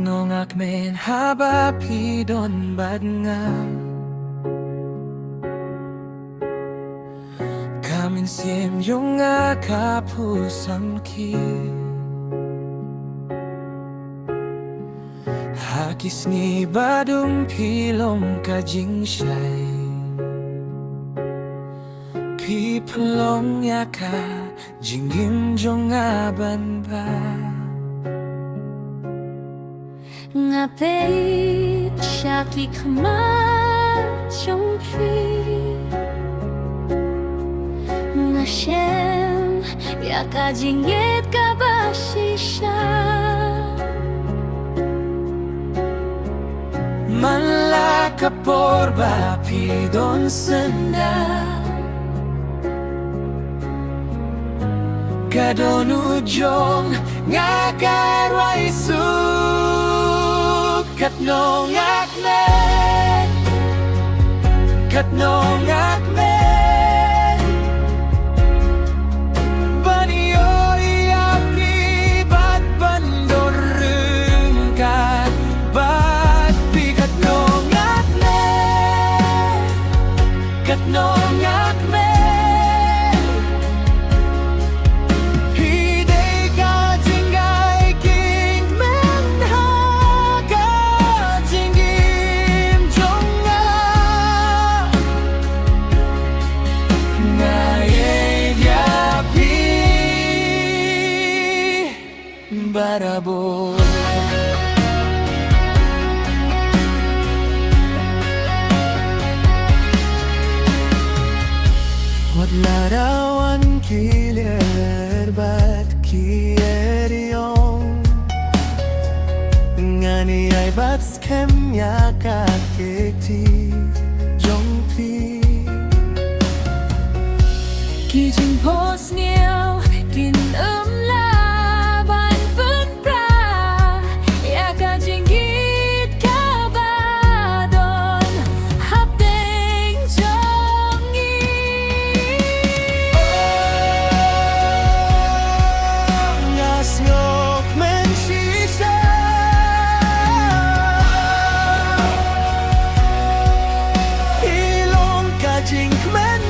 nongak men haba pidon bad nga Kamin siem yung nga kapusam ki Hakis ni badung pilong kajing siyay Pipelong yaka jingim jong aban ba Ngapit syaki kama chong pi Ngashem yaka jingit kabashisha Malaka porba pidon senda Kadon ujong ngakarway su Katnongak men Katnongak men Banyo iapni bat bandorung kat bat pi katnongak men Katnongak men Barabo Wat larawan kiler bat kier yong Ngani ay bat skem ya kaketi jong pi Kijing pos niyaw kin Jing men